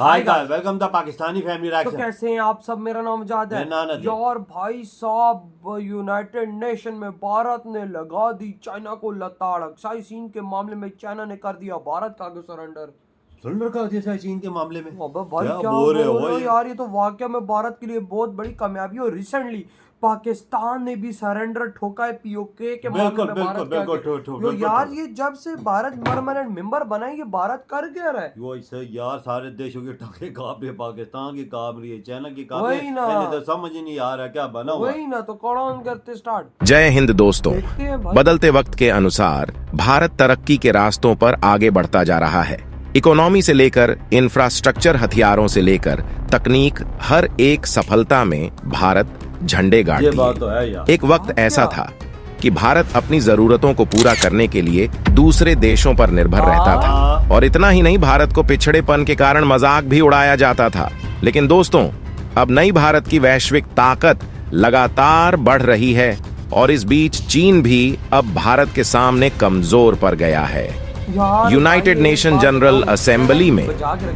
Hi guys, welcome the Pakistani family तो reaction. कैसे हैं आप सब। मेरा नाम जाद है यार। भाई साहब, यूनाइटेड नेशन में भारत ने लगा दी चाइना को लताड़। अक्साई चीन के मामले में चाइना ने कर दिया भारत का सरेंडर कर दिया चीन के मामले में। अबे भाई क्या बोल रहे हो यार। ये तो वाकई में भारत के लिए बहुत बड़ी कामयाबी और रिसेंटली पाकिस्तान ने भी सरेंडर ठोका है पीओके के मामले में भारत का। यार ये जब से भारत परमानेंट मेंबर बना है, ये भारत कर क्या रहा है। वो इसे यार सारे देशों के टाके कांप रहे, पाकिस्तान की कांप रही है, चाइना की कांप रही वही है। ना, तो समझ ही नहीं आ रहा क्या बना हुआ। वही ना, तो कौन करते स्टार्ट। जय हिंद दोस्तों। बदलते वक्त के अनुसार भारत तरक्की के रास्तों पर आगे बढ़ता जा रहा है। इकोनॉमी से लेकर इंफ्रास्ट्रक्चर, हथियारों से लेकर तकनीक, हर एक सफलता में भारत झंडे गाड़ दिए। एक वक्त ऐसा था कि भारत अपनी जरूरतों को पूरा करने के लिए दूसरे देशों पर निर्भर रहता था, और इतना ही नहीं, भारत को पिछड़ेपन के कारण मजाक भी उड़ाया जाता था। लेकिन दोस्तों, अब नई भारत की वैश्विक ताकत लगातार बढ़ रही है, और इस बीच चीन भी अब भारत के सामने कमजोर पड़ गया है। यूनाइटेड नेशन जनरल असेंबली में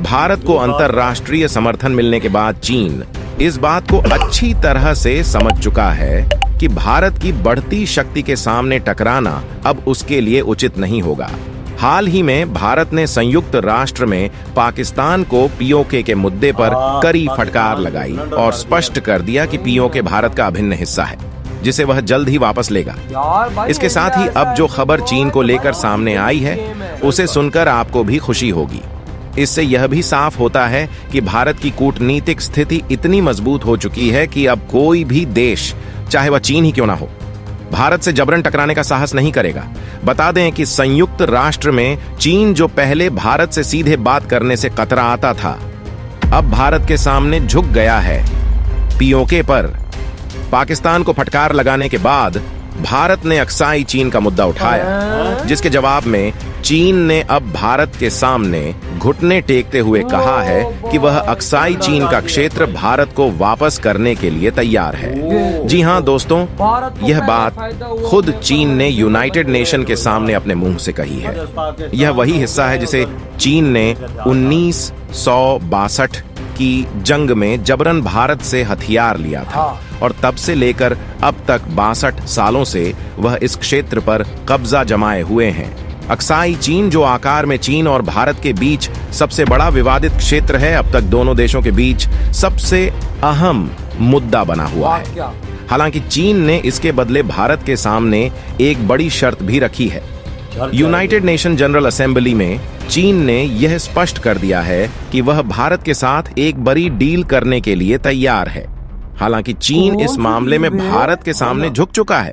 भारत को अंतर्राष्ट्रीय समर्थन मिलने के बाद चीन इस बात को अच्छी तरह से समझ चुका है कि भारत की बढ़ती शक्ति के सामने टकराना अब उसके लिए उचित नहीं होगा। हाल ही में भारत ने संयुक्त राष्ट्र में पाकिस्तान को पीओके के मुद्दे पर कड़ी फटकार लगाई और स्पष्ट कर दिया कि पीओके भारत का अभिन्न हिस्सा है, जिसे वह जल्द ही वापस लेगा। इसके साथ ही अब जो खबर चीन को लेकर सामने आई है, उसे सुनकर आपको भी खुशी होगी। इससे यह भी साफ होता है कि भारत की कूटनीतिक स्थिति इतनी मजबूत हो चुकी है कि अब कोई भी देश, चाहे वह चीन ही क्यों ना हो, भारत से जबरन टकराने का साहस नहीं करेगा। बता दें कि संयुक्त राष्ट्र में चीन, जो पहले भारत से सीधे बात करने से कतराता था, अब भारत के सामने झुक गया है। पीओके पर पाकिस्तान को फटकार लगाने के बाद भारत ने अक्साई चीन का मुद्दा उठाया, जिसके जवाब में चीन ने अब भारत के सामने घुटने टेकते हुए कहा है कि वह अक्साई चीन का क्षेत्र भारत को वापस करने के लिए तैयार है। जी हां दोस्तों, यह बात खुद चीन ने यूनाइटेड नेशन के सामने अपने मुंह से कही है। यह वही हिस्सा है जिसे चीन ने 1962 की जंग में जबरन भारत से हथियार लिया था, और तब से लेकर अब तक 62 सालों से वह इस क्षेत्र पर कब्जा जमाए हुए हैं। अक्साई चीन, जो आकार में चीन और भारत के बीच सबसे बड़ा विवादित क्षेत्र है, अब तक दोनों देशों के बीच सबसे अहम मुद्दा बना हुआ है। हालांकि चीन ने इसके बदले भारत के सामने एक बड़ी शर्त भी रखी है। यूनाइटेड नेशन जनरल असेंबली में चीन ने यह स्पष्ट कर दिया है कि वह भारत के साथ एक बड़ी डील करने के लिए तैयार है। हालांकि चीन इस मामले में भारत के सामने झुक चुका है,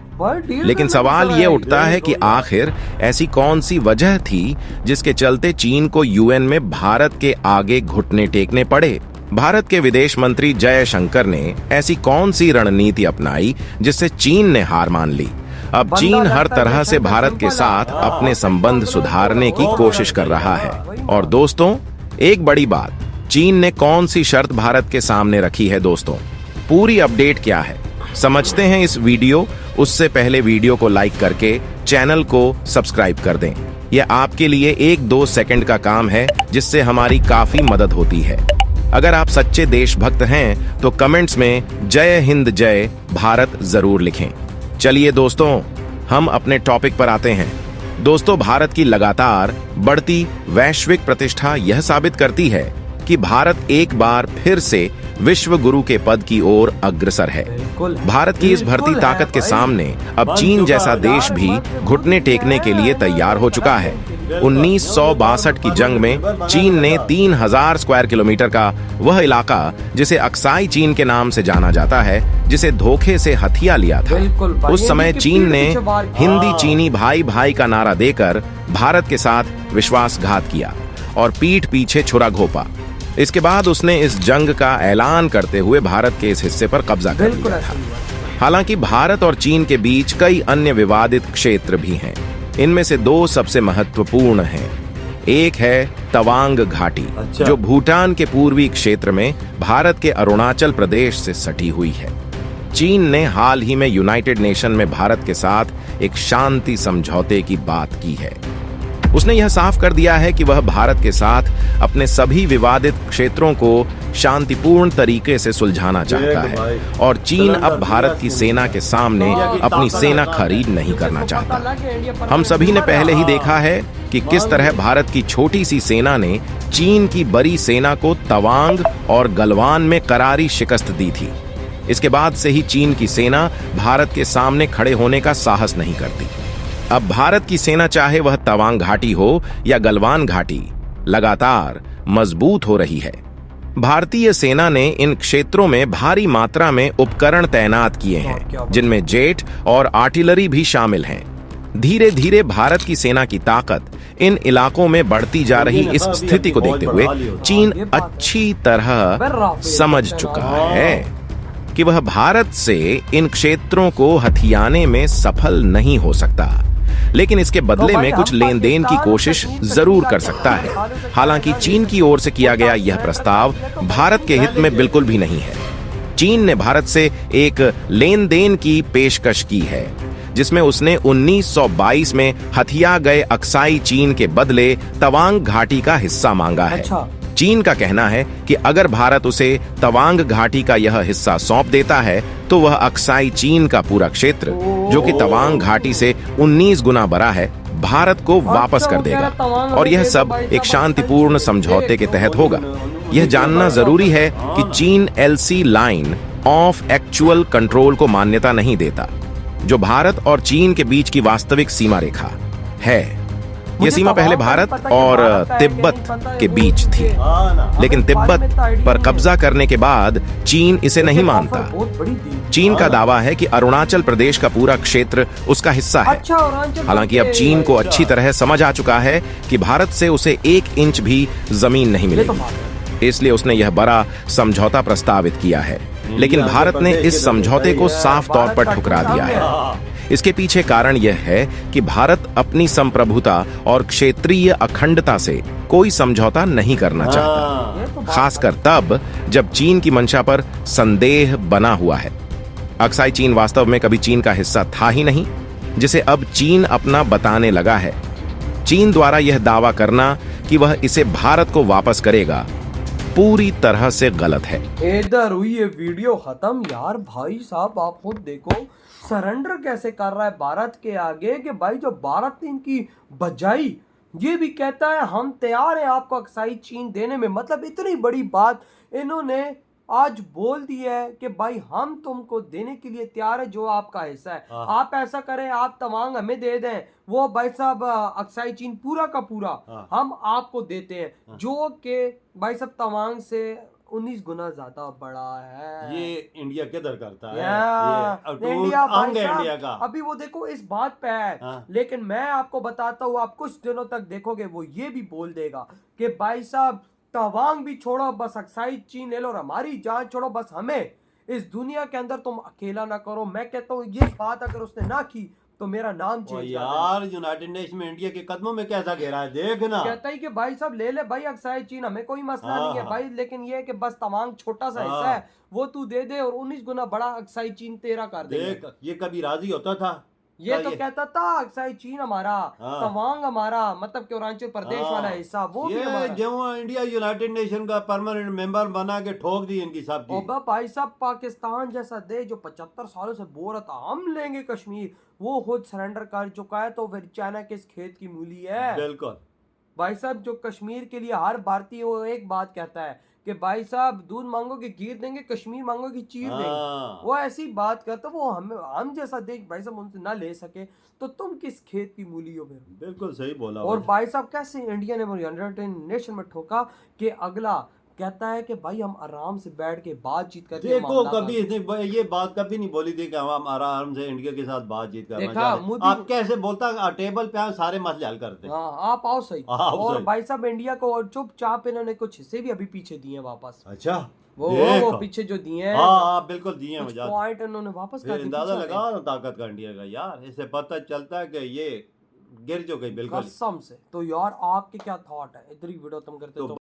लेकिन सवाल यह उठता है कि आखिर ऐसी कौन सी वजह थी जिसके चलते चीन को यूएन में भारत के आगे घुटने टेकने पड़े। भारत के विदेश मंत्री जयशंकर ने ऐसी कौन सी रणनीति अपनाई जिससे चीन ने हार मान ली। अब चीन हर तरह से भारत के साथ अपने संबंध सुधारने की कोशिश कर रहा है। और दोस्तों, एक बड़ी बात, चीन ने कौन सी शर्त भारत के सामने रखी है दोस्तों, पूरी अपडेट क्या है, समझते हैं इस वीडियो। उससे पहले वीडियो को लाइक करके चैनल को सब्सक्राइब कर दें। यह आपके लिए 1-2 सेकंड का काम है, जिससे हमारी काफी मदद होती है। अगर आप सच्चे देशभक्त हैं तो कमेंट्स में जय हिंद जय भारत जरूर लिखें। चलिए दोस्तों, हम अपने टॉपिक पर आते हैं। दोस्तों, भारत की लगातार बढ़ती वैश्विक प्रतिष्ठा यह साबित करती है कि भारत एक बार फिर से विश्व गुरु के पद की ओर अग्रसर है। भारत की इस बढ़ती ताकत के सामने अब चीन जैसा देश भी घुटने टेकने के लिए तैयार हो चुका है। 1962 की जंग में चीन ने 3000 स्क्वायर किलोमीटर का वह इलाका, जिसे अक्साई चीन के नाम से जाना जाता है, जिसे धोखे से हथिया लिया था। उस समय चीन ने हिंदी चीनी भाई भाई का नारा देकर भारत के साथ विश्वासघात किया और पीठ पीछे छुरा घोंपा। इसके बाद उसने इस जंग का ऐलान करते हुए भारत के इस हिस्से पर कब्जा कर लिया था। हालांकि भारत और चीन के बीच कई अन्य विवादित क्षेत्र भी हैं। इनमें से 2 सबसे महत्वपूर्ण हैं। एक है तवांग घाटी, जो भूटान के पूर्वी क्षेत्र में भारत के अरुणाचल प्रदेश से सटी हुई है। चीन ने हाल ही में यूनाइटेड नेशन में भारत के साथ एक शांति समझौते की बात की है। उसने यह साफ कर दिया है कि वह भारत के साथ अपने सभी विवादित क्षेत्रों को शांतिपूर्ण तरीके से सुलझाना चाहता है और चीन अब भारत की सेना के सामने अपनी सेना खरीद नहीं करना चाहता। हम सभी ने पहले ही देखा है कि किस तरह भारत की छोटी सी सेना ने चीन की बड़ी सेना को तवांग और गलवान में करारी शिकस्त दी थी। इसके बाद से ही चीन की सेना भारत के सामने खड़े होने का साहस नहीं करती। अब भारत की सेना, चाहे वह तवांग घाटी हो या गलवान घाटी, लगातार मजबूत हो रही है। भारतीय सेना ने इन क्षेत्रों में भारी मात्रा में उपकरण तैनात किए हैं, जिनमें जेट और आर्टिलरी भी शामिल हैं। धीरे धीरे भारत की सेना की ताकत इन इलाकों में बढ़ती जा रही इस स्थिति को देखते हुए चीन अच्छी तरह समझ चुका है कि वह भारत से इन क्षेत्रों को हथियाने में सफल नहीं हो सकता, लेकिन इसके बदले में कुछ लेन देन की कोशिश जरूर कर सकता है। हालांकि चीन की ओर से किया गया यह प्रस्ताव भारत के हित में बिल्कुल भी नहीं है। चीन ने भारत से एक लेन देन की पेशकश की है, जिसमें उसने 1922 में हथिया गए अक्साई चीन के बदले तवांग घाटी का हिस्सा मांगा है। चीन का कहना है कि अगर भारत उसे तवांग घाटी का यह हिस्सा सौंप देता है तो वह अक्साई चीन का पूरा क्षेत्र, जो कि तवांग घाटी से 19 गुना बड़ा है, भारत को वापस कर देगा। और यह सब एक शांतिपूर्ण समझौते के तहत होगा। यह जानना जरूरी है कि चीन LC line of actual control को मान्यता नहीं देता, जो भारत और चीन के बीच की वास्तविक सीमा रेखा है। यह सीमा पहले भारत और तिब्बत के बीच थी, लेकिन तिब्बत पर कब्जा करने के बाद चीन इसे नहीं मानता। चीन का दावा है कि अरुणाचल प्रदेश का पूरा क्षेत्र उसका हिस्सा है। हालांकि अब चीन को अच्छी तरह समझ आ चुका है कि भारत से उसे 1 इंच भी जमीन नहीं मिलेगी, इसलिए उसने यह बड़ा समझौता प्रस्तावित किया है। लेकिन भारत ने इस समझौते को साफ तौर पर ठुकरा दिया है। इसके पीछे कारण यह है कि भारत अपनी संप्रभुता और क्षेत्रीय अखंडता से कोई समझौता नहीं करना चाहता, खासकर तब जब चीन की मंशा पर संदेह बना हुआ है। अक्साई चीन वास्तव में कभी चीन का हिस्सा था ही नहीं, जिसे अब चीन अपना बताने लगा है। चीन द्वारा यह दावा करना कि वह इसे भारत को वापस करेगा पूरी तरह से गलत है। इधर हुई ये वीडियो खत्म। यार भाई साहब, आप खुद देखो सरेंडर कैसे कर रहा है भारत के आगे, कि भाई जो भारत ने इनकी बजाई, ये भी कहता है हम तैयार हैं आपको अक्साई चीन देने में। मतलब इतनी बड़ी बात इन्होंने आज बोल दिया है कि भाई हम तुमको देने के लिए तैयार है जो आपका हिस्सा है। आप ऐसा करें, आप तवांग हमें दे दें, वो भाई साहब अक्साई चीन पूरा का पूरा हम आपको देते हैं, जो कि भाई साहब तवांग से 19 गुना ज्यादा बड़ा है। ये इंडिया किधर करता है? इंडिया अंग है इंडिया का। अभी वो देखो इस बात पे है। लेकिन मैं आपको बताता हूँ, आप कुछ दिनों तक देखोगे वो ये भी बोल देगा कि भाई साहब तवांग भी छोड़ो, बस अक्साई चीन ले लो और हमारी जान छोड़ो, बस हमें इस दुनिया के अंदर तुम अकेला ना करो। मैं कहता हूँ ये बात अगर उसने ना की तो मेरा नाम चेंज यार यूनाइटेड नेशन में इंडिया के कदमों में कैसा घेरा है, देख ना। कहता है कि भाई साहब ले ले भाई अक्साई चीन, हमें कोई मसला नहीं है भाई, लेकिन ये है कि बस तवांग छोटा सा हिस्सा है वो तू दे दे और 19 गुना बड़ा अक्साई चीन तेरा कर दे। देख ये कभी राजी होता था? ये तो कहता था अक्साई चीन हमारा, तवांग हमारा, मतलब कि अरुणाचल प्रदेश वाला हिस्सा वो भी हमारा। जो इंडिया यूनाइटेड नेशन का परमानेंट मेंबर बना के ठोक दी इनकी सब की। भाई साहब पाकिस्तान जैसा देश जो 75 सालों से बोल रहा था हम लेंगे कश्मीर, वो खुद सरेंडर कर चुका है, तो फिर चाइना किस खेत की मूली है? बिल्कुल भाई साहब, जो कश्मीर के लिए हर भारतीय वो एक बात कहता है कि भाई साहब दूध मांगोगे खीर देंगे, कश्मीर मांगोगे चीर देंगे। वो ऐसी बात करता, वो हम जैसा देश भाई साहब उनसे ना ले सके तो तुम किस खेत की मूली हो? फिर बिल्कुल सही बोला। और भाई साहब कैसे इंडिया ने यूनाइटेड नेशन में ठोका कि अगला कहता है कि भाई हम आराम से बैठ के बातचीत करके देखो कभी इसने ये बात कभी नहीं बोली थी कि हम आराम से इंडिया के साथ बातचीत करना चाहते हैं। आप कैसे बोलता टेबल पे आप सारे मसले हल करते हैं। आप आओ सही। और भाई साहब इंडिया को चुपचाप इन्होंने कुछ हिस्से भी अभी पीछे दिए वापस। अच्छा वो पीछे जो दिए हैं, हाँ बिल्कुल दिए हैं, पॉइंट इन्होंने वापस कर दिए। अंदाजा लगा ताकत का इंडिया का यार, इससे पता चलता है कि ये गिर जो गई बिल्कुल कसम से। तो यार आपके क्या थॉट है? इधर ही वीडियो तुम करते तो